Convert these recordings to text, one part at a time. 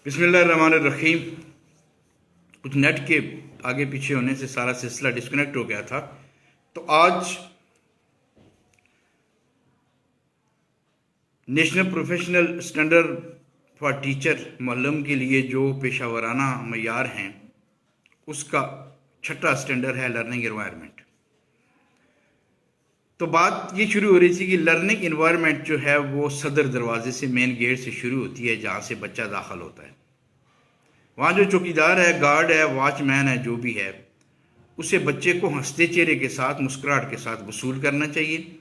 बिस्मिल्लाहिर्रहमानिर्रहीम। कुछ नेट के आगे पीछे होने से सारा सिलसिला डिस्कनेक्ट हो गया था। तो आज national professional standard for teacher मुअल्लिम के लिए जो पेशा वराना मयार हैं उसका छठा स्टैंडर्ड है लर्निंग एनवायरनमेंट। तो बात ये शुरू हो रही थी कि लर्निंग एनवायरनमेंट जो है वो सदर दरवाजे से, मेन गेट से शुरू होती है, जहाँ से बच्चा दाखिल होता है। वहाँ जो चौकीदार है, गार्ड है, वॉचमैन है, जो भी है, उसे बच्चे को हंसते चेहरे के साथ, मुस्कुराहट के साथ वसूल करना चाहिए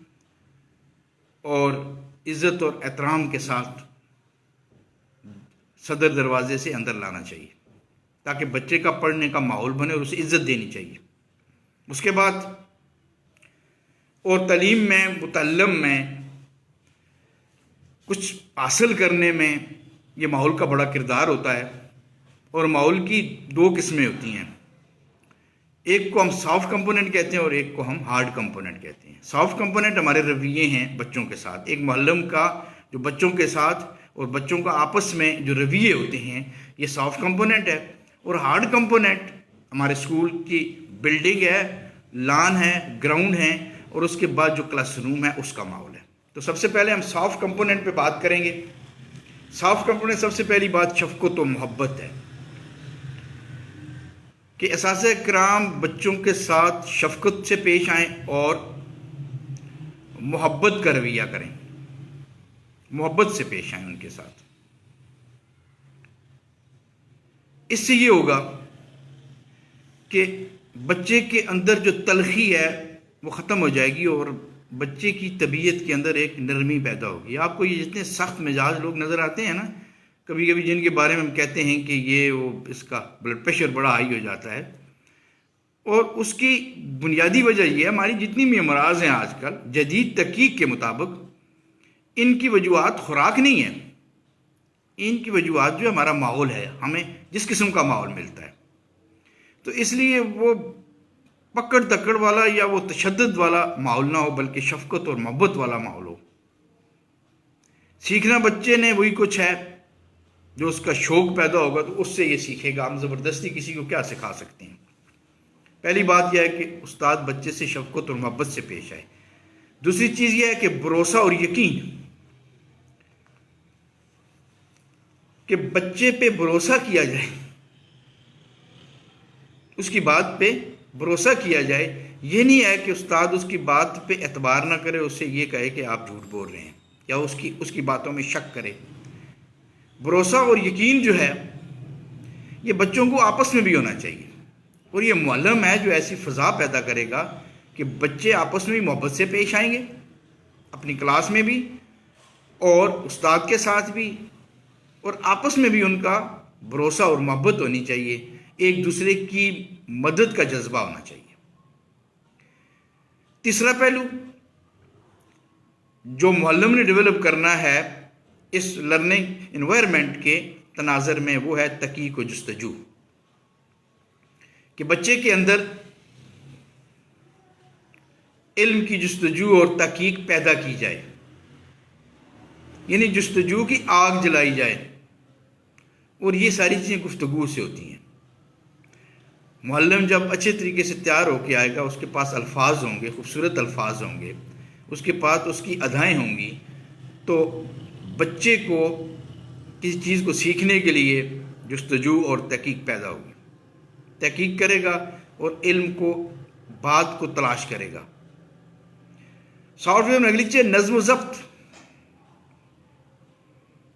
और इज़्ज़त और एहतराम के साथ सदर दरवाजे से अंदर लाना चाहिए ताकि बच्चे का पढ़ने का माहौल बने और उसे इज़्ज़त देनी चाहिए। उसके बाद और तालीम में, मुतल्लम में कुछ हासिल करने में ये माहौल का बड़ा किरदार होता है। और माहौल की दो किस्में होती हैं, एक को हम सॉफ्ट कंपोनेंट कहते हैं और एक को हम हार्ड कंपोनेंट कहते हैं। सॉफ्ट कंपोनेंट हमारे रवैये हैं बच्चों के साथ, एक मुअल्लिम का जो बच्चों के साथ और बच्चों का आपस में जो रवैये होते हैं, ये सॉफ्ट कंपोनेंट है। और हार्ड कंपोनेंट हमारे स्कूल की बिल्डिंग है, लॉन है, ग्राउंड है और उसके बाद जो क्लासरूम है उसका माहौल है। तो सबसे पहले हम सॉफ्ट कंपोनेंट पे बात करेंगे। सॉफ्ट कंपोनेंट सबसे पहली बात शफ़क़त और मोहब्बत है कि असातिज़ा किराम बच्चों के साथ शफ़क़त से पेश आएँ और मोहब्बत का रवैया करें, मोहब्बत से पेश आएँ उनके साथ। इससे ये होगा कि बच्चे के अंदर जो तलखी है वो ख़त्म हो जाएगी और बच्चे की तबीयत के अंदर एक नरमी पैदा होगी। आपको ये जितने सख्त मिजाज लोग नज़र आते हैं ना, कभी कभी जिनके बारे में हम कहते हैं कि ये वो इसका ब्लड प्रेशर बड़ा हाई हो जाता है, और उसकी बुनियादी वजह ये है हमारी जितनी भी अमराज हैं आजकल जदीद तहकीक के मुताबिक, इनकी वजूहत खुराक नहीं है, इनकी वजूहत जो हमारा माहौल है, हमें जिस किस्म का माहौल मिलता है। तो इसलिए वो पकड़ तकड़ वाला या वो तशद्दुद वाला माहौल ना हो, बल्कि शफ़क़त और मोहब्बत वाला माहौल हो। सीखना बच्चे ने वही कुछ है जो उसका शौक़ पैदा होगा तो उससे ये सीखेगा। हम ज़बरदस्ती किसी को क्या सिखा सकते हैं। पहली बात यह है कि उस्ताद बच्चे से शफ़क़त और मोहब्बत से पेश आए। दूसरी चीज़ यह है कि भरोसा और यकीन, कि बच्चे पे भरोसा किया जाए, उसकी बात पे भरोसा किया जाए। ये नहीं है कि उस्ताद उसकी बात पे एतबार ना करे, उससे ये कहे कि आप झूठ बोल रहे हैं या उसकी बातों में शक करे। भरोसा और यकीन जो है ये बच्चों को आपस में भी होना चाहिए और ये मुअल्लिम है जो ऐसी फ़ज़ा पैदा करेगा कि बच्चे आपस में भी मोहब्बत से पेश आएंगे, अपनी क्लास में भी और उस्ताद के साथ भी, और आपस में भी उनका भरोसा और मोहब्बत होनी चाहिए, एक दूसरे की मदद का जज्बा होना चाहिए। तीसरा पहलू जो मुअल्लिम ने डेवलप करना है इस लर्निंग एनवायरनमेंट के तनाज़र में, वो है तहकीक व जुस्तजू, कि बच्चे के अंदर इल्म की जुस्तजू और तहकीक पैदा की जाए, यानी जुस्तजू की आग जलाई जाए। और ये सारी चीज़ें गुफ्तगू से होती हैं। मुअल्लिम जब अच्छे तरीके से तैयार होकर आएगा, उसके पास अल्फाज होंगे, खूबसूरत अल्फाज होंगे, उसके पास उसकी अदाएँ होंगी, तो बच्चे को किसी चीज़ को सीखने के लिए जुस्तजू और तहकीक पैदा होगी। तहकीक करेगा और इल्म को, बात को तलाश करेगा। सॉफ्टवेयर में अगली चीज़ नज़्म ज़ब्त,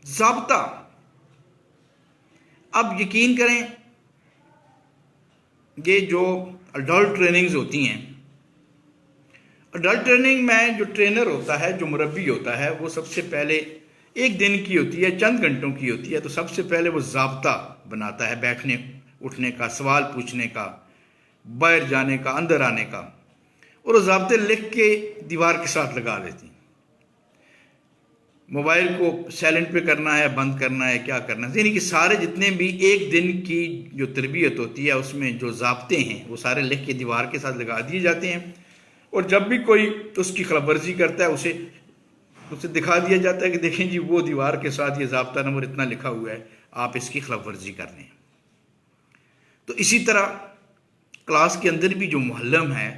ज़ाब्ता। अब यकीन करें, ये जो अडल्ट ट्रेनिंग्स होती हैं, अडल्ट ट्रेनिंग में जो ट्रेनर होता है, जो मुरब्बी होता है, वो सबसे पहले एक दिन की होती है, चंद घंटों की होती है। तो सबसे पहले वो ज़ाब्ता बनाता है, बैठने उठने का, सवाल पूछने का, बाहर जाने का, अंदर आने का, और वो ज़ाब्ते लिख के दीवार के साथ लगा देती हैं। मोबाइल को साइलेंट पे करना है, बंद करना है, क्या करना है, यानी कि सारे जितने भी एक दिन की जो तरबियत होती है उसमें जो ज़ाब्ते हैं वो सारे लिख के दीवार के साथ लगा दिए जाते हैं। और जब भी कोई उसकी खिलाफवर्जी करता है उसे दिखा दिया जाता है कि देखें जी वो दीवार के साथ ये ज़ाब्ता नंबर इतना लिखा हुआ है, आप इसकी खिलाफ वर्जी कर रहे हैं। तो इसी तरह क्लास के अंदर भी जो मुअल्लिम है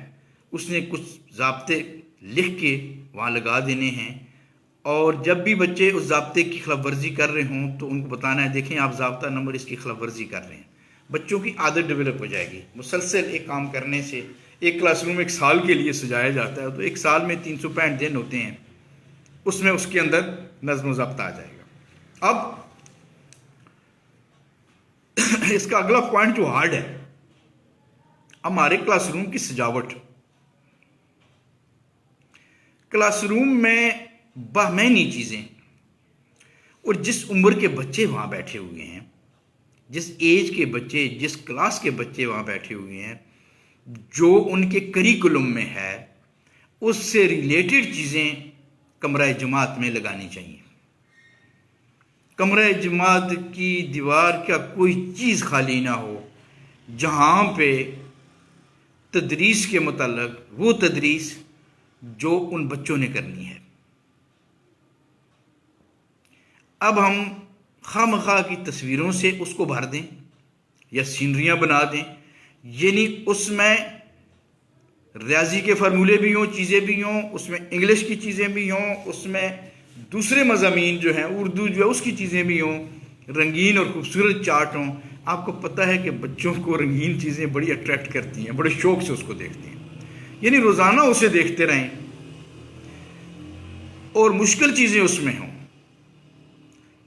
उसने कुछ ज़ाब्ते लिख के वहाँ लगा देने हैं, और जब भी बच्चे उस ज़ाब्ते की खिलाफ वर्जी कर रहे हों तो उनको बताना है, देखें आप ज़ाब्ता नंबर इसकी खिलाफ वर्जी कर रहे हैं। बच्चों की आदत डेवलप हो जाएगी। मुसलसल एक काम करने से, एक क्लासरूम एक साल के लिए सजाया जाता है, तो एक साल में 365 दिन होते हैं, उसमें उसके अंदर नज़्म ज़ब्ता आ जाएगा। अब इसका अगला पॉइंट जो हार्ड है, हमारे क्लासरूम की सजावट। क्लासरूम में बामैनी चीज़ें, और जिस उम्र के बच्चे वहाँ बैठे हुए हैं, जिस एज के बच्चे, जिस क्लास के बच्चे वहाँ बैठे हुए हैं, जो उनके करिकुलम में है, उससे रिलेटेड चीज़ें कमरा जमात में लगानी चाहिए। कमरा जमात की दीवार का कोई चीज़ खाली ना हो जहाँ पे तदरीस के मुताल्लिक वो तदरीस जो उन बच्चों ने करनी है। अब हम खामखा की तस्वीरों से उसको भर दें या सीनरियाँ बना दें, यानी उसमें रियाजी के फार्मूले भी हों, चीज़ें भी हों, उसमें इंग्लिश की चीज़ें भी हों, उसमें दूसरे मज़ामीन जो हैं, उर्दू जो है उसकी चीज़ें भी हों, रंगीन और खूबसूरत चार्ट हों। आपको पता है कि बच्चों को रंगीन चीज़ें बड़ी अट्रैक्ट करती हैं, बड़े शौक़ से उसको देखते हैं, यानी रोज़ाना उसे देखते रहें, और मुश्किल चीज़ें उसमें हों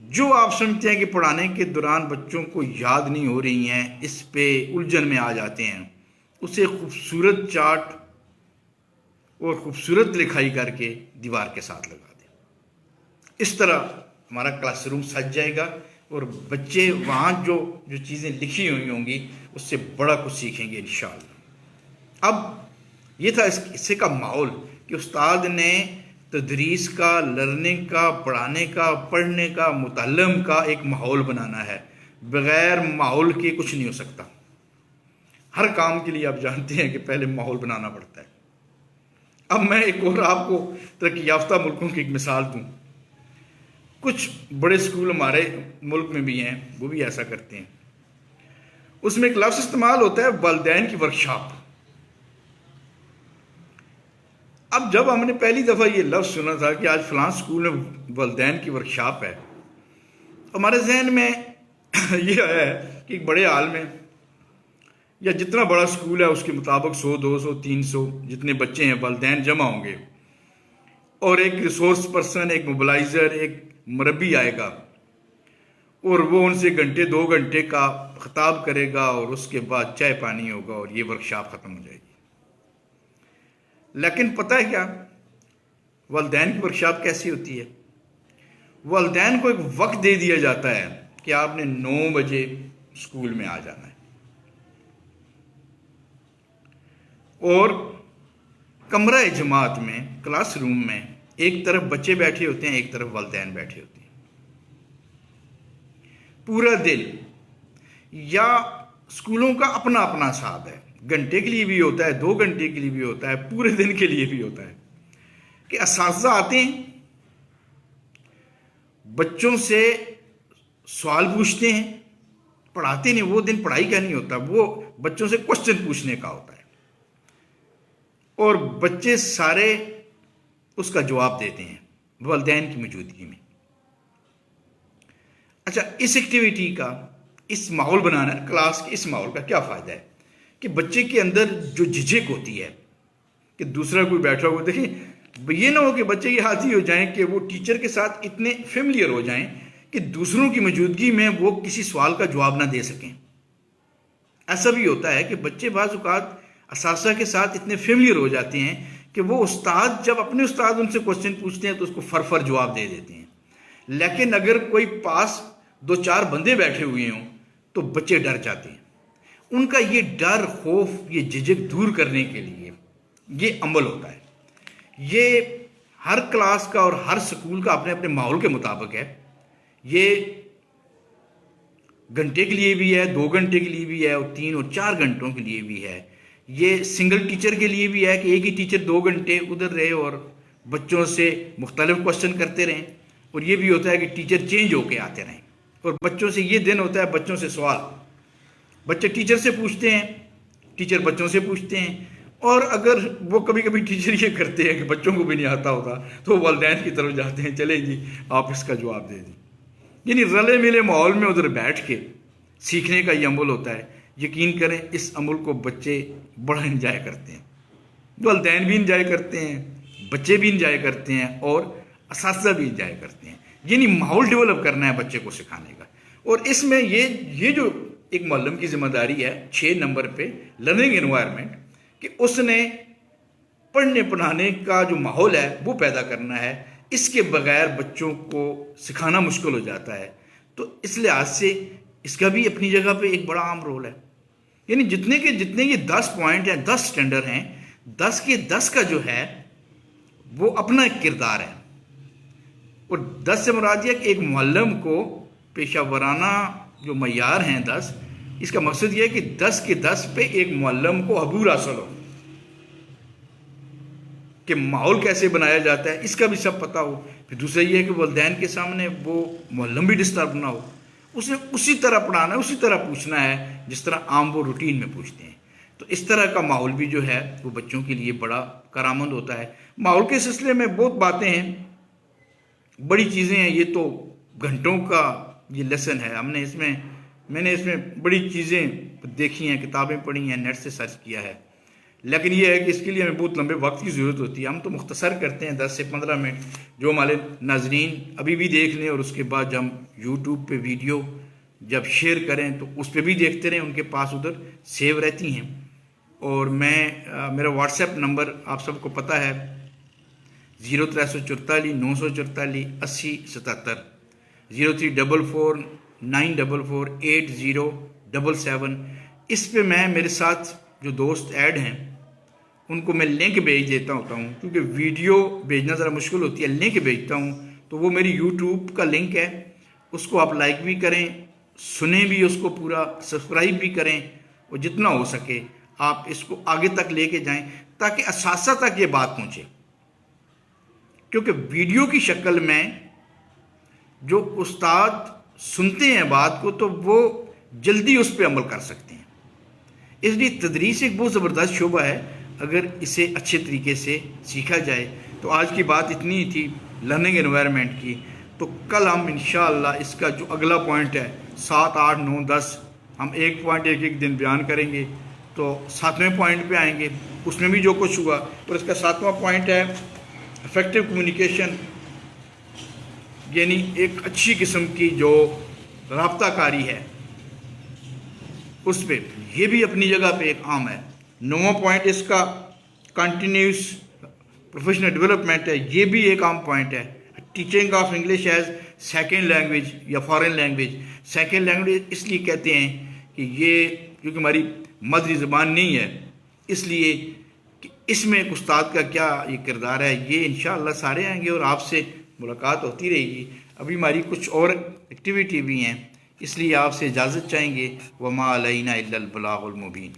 जो आप समझते हैं कि पढ़ाने के दौरान बच्चों को याद नहीं हो रही हैं, इस पे उलझन में आ जाते हैं, उसे खूबसूरत चार्ट और खूबसूरत लिखाई करके दीवार के साथ लगा दें। इस तरह हमारा क्लासरूम सज जाएगा और बच्चे वहाँ जो जो चीज़ें लिखी हुई होंगी उससे बड़ा कुछ सीखेंगे इंशाअल्लाह। अब ये था इस हिस्से का माहौल कि उस्ताद ने तदरीस का, लर्निंग का, पढ़ाने का, पढ़ने का, मुतल्लम का एक माहौल बनाना है। बग़ैर माहौल के कुछ नहीं हो सकता। हर काम के लिए आप जानते हैं कि पहले माहौल बनाना पड़ता है। अब मैं एक और आपको तरक्की याफ्ता मुल्कों की एक मिसाल दूं। कुछ बड़े स्कूल हमारे मुल्क में भी हैं, वो भी ऐसा करते हैं। उसमें एक लफ्ज़ इस्तेमाल होता है वालिदैन की वर्कशॉप। अब जब हमने पहली दफ़ा ये लफ्ज़ सुना था कि आज फलां स्कूल में वालिदैन की वर्कशॉप है, हमारे जहन में ये आया है कि एक बड़े हाल में या जितना बड़ा स्कूल है उसके मुताबिक 100, 200, 300 जितने बच्चे हैं वालिदैन जमा होंगे, और एक रिसोर्स पर्सन, एक मोबिलाइज़र, एक मुरब्बी आएगा और वो उनसे घंटे 2 घंटे का खिताब करेगा और उसके बाद चाय पानी होगा और ये वर्कशॉप ख़त्म हो जाएगी। लेकिन पता है क्या, वालिदैन की वर्कशॉप कैसी होती है? वालिदैन को एक वक्त दे दिया जाता है कि आपने 9 बजे स्कूल में आ जाना है, और कमरा जमात में, क्लासरूम में एक तरफ बच्चे बैठे होते हैं, एक तरफ वालिदैन बैठे होते हैं। पूरा दिन, या स्कूलों का अपना अपना हिसाब है, घंटे के लिए भी होता है, 2 घंटे के लिए भी होता है, पूरे दिन के लिए भी होता है कि असातिज़ा आते हैं, बच्चों से सवाल पूछते हैं, पढ़ाते नहीं, वो दिन पढ़ाई का नहीं होता, वो बच्चों से क्वेश्चन पूछने का होता है, और बच्चे सारे उसका जवाब देते हैं वालिदैन की मौजूदगी में। अच्छा, इस एक्टिविटी का, इस माहौल बनाना, क्लास के इस माहौल का क्या फ़ायदा है कि बच्चे के अंदर जो झिझक होती है कि दूसरा कोई बैठा हुआ, देखिए ये ना हो कि बच्चे ये हाथी हो जाएं कि वो टीचर के साथ इतने फेमिलियर हो जाएं कि दूसरों की मौजूदगी में वो किसी सवाल का जवाब ना दे सकें। ऐसा भी होता है कि बच्चे बाज़ औक़ात असातिज़ा के साथ इतने फेमिलियर हो जाते हैं कि वो उस्ताद, जब अपने उस्ताद उनसे क्वेश्चन पूछते हैं तो उसको फर जवाब दे देते हैं। लेकिन अगर कोई पास 2-4 बंदे बैठे हुए हों तो बच्चे डर जाते हैं। उनका ये डर, खौफ, ये झिझक दूर करने के लिए ये अमल होता है। ये हर क्लास का और हर स्कूल का अपने अपने माहौल के मुताबिक है। ये घंटे के लिए भी है, 2 घंटे के लिए भी है, और 3 और 4 घंटों के लिए भी है। ये सिंगल टीचर के लिए भी है कि एक ही टीचर 2 घंटे उधर रहे और बच्चों से मुख्तलिफ क्वेश्चन करते रहें, और ये भी होता है कि टीचर चेंज होके आते रहें और बच्चों से ये दिन होता है, बच्चों से सवाल, बच्चे टीचर से पूछते हैं, टीचर बच्चों से पूछते हैं। और अगर वो कभी कभी टीचर ये करते हैं कि बच्चों को भी नहीं आता होता, तो वालिदैन की तरफ जाते हैं, चले जी आप इसका जवाब दे दें। यानी रले मिले माहौल में उधर बैठ के सीखने का ये अमल होता है। यकीन करें इस अमल को बच्चे बड़ा इंजॉय करते हैं, वालिदैन भी इंजॉय करते हैं, बच्चे भी इंजॉय करते हैं और असातिज़ा भी इंजॉय करते हैं। यानी माहौल डेवलप करना है बच्चे को सिखाने का। और इसमें ये जो एक मुअल्लिम की जिम्मेदारी है 6 नंबर पे लर्निंग एनवायरनमेंट, कि उसने पढ़ने पढ़ाने का जो माहौल है वो पैदा करना है। इसके बगैर बच्चों को सिखाना मुश्किल हो जाता है। तो इस लिहाज से इसका भी अपनी जगह पे एक बड़ा अहम रोल है। यानी जितने ये 10 पॉइंट हैं, 10 स्टैंडर्ड हैं, 10 के 10 का जो है वो अपना एक किरदार है। और 10 से मुराद यह कि एक मुअल्लिम को पेशा वराना जो मयार हैं 10, इसका मकसद यह है कि 10 के 10 पे एक मुअल्लिम को अबूर हासिल हो, कि माहौल कैसे बनाया जाता है इसका भी सब पता हो। फिर दूसरा ये है कि वालिदैन के सामने वो मुअल्लिम भी डिस्टर्ब ना हो, उसे उसी तरह पढ़ाना है, उसी तरह पूछना है जिस तरह आम वो रूटीन में पूछते हैं। तो इस तरह का माहौल भी जो है वो बच्चों के लिए बड़ा कारआमद होता है। माहौल के सिलसिले में बहुत बातें हैं, बड़ी चीज़ें हैं, ये तो घंटों का ये लेसन है। मैंने इसमें बड़ी चीज़ें देखी हैं, किताबें पढ़ी हैं, नेट से सर्च किया है। लेकिन ये है कि इसके लिए हमें बहुत लंबे वक्त की ज़रूरत होती है। हम तो मुख्तसर करते हैं 10 से 15 मिनट, जो हमारे नाजरीन अभी भी देख लें, और उसके बाद जब हम यूट्यूब पे वीडियो जब शेयर करें तो उस पर भी देखते रहें, उनके पास उधर सेव रहती हैं। और मेरा व्हाट्सएप नंबर आप सबको पता है 0344 944 80 77, 0344 944 8077। इस पे मैं मेरे साथ जो दोस्त ऐड हैं उनको मैं लिंक भेज देता होता हूँ, क्योंकि वीडियो भेजना ज़रा मुश्किल होती है। लिंक भेजता हूँ तो वो मेरी यूट्यूब का लिंक है, उसको आप लाइक भी करें, सुने भी उसको पूरा, सब्सक्राइब भी करें, और जितना हो सके आप इसको आगे तक लेके जाएं ताकि असासा तक ये बात पहुँचे। क्योंकि वीडियो की शक्ल में जो उस्ताद सुनते हैं बात को तो वो जल्दी उस पर अमल कर सकते हैं। इसलिए तदरीस एक बहुत ज़बरदस्त शोबा है, अगर इसे अच्छे तरीके से सीखा जाए। तो आज की बात इतनी ही थी लर्निंग एनवायरनमेंट की। तो कल हम इंशाअल्लाह इसका जो अगला पॉइंट है 7, 8, 9, 10, हम एक पॉइंट एक दिन बयान करेंगे। तो 7वें पॉइंट पे आएंगे, उसमें भी जो कुछ हुआ। और इसका 7वां पॉइंट है इफेक्टिव कम्युनिकेशन, यानी एक अच्छी किस्म की जो राब्ताकारी है उस पर, यह भी अपनी जगह पे एक आम है। 9वां पॉइंट इसका कंटिन्यूस प्रोफेशनल डेवलपमेंट है, ये भी एक आम पॉइंट है। Teaching of English as second language या फॉरेन लैंग्वेज। सेकेंड लैंग्वेज इसलिए कहते हैं कि ये क्योंकि हमारी मदरी ज़बान नहीं है, इसलिए कि इसमें एक उस्ताद का क्या ये किरदार है, ये इंशाअल्लाह सारे आएंगे और आपसे मुलाकात होती रहेगी। अभी हमारी कुछ और एक्टिविटी भी हैं, इसलिए आपसे इजाज़त चाहेंगे। वमा अलैना इल्लल बलागुल मुबीन।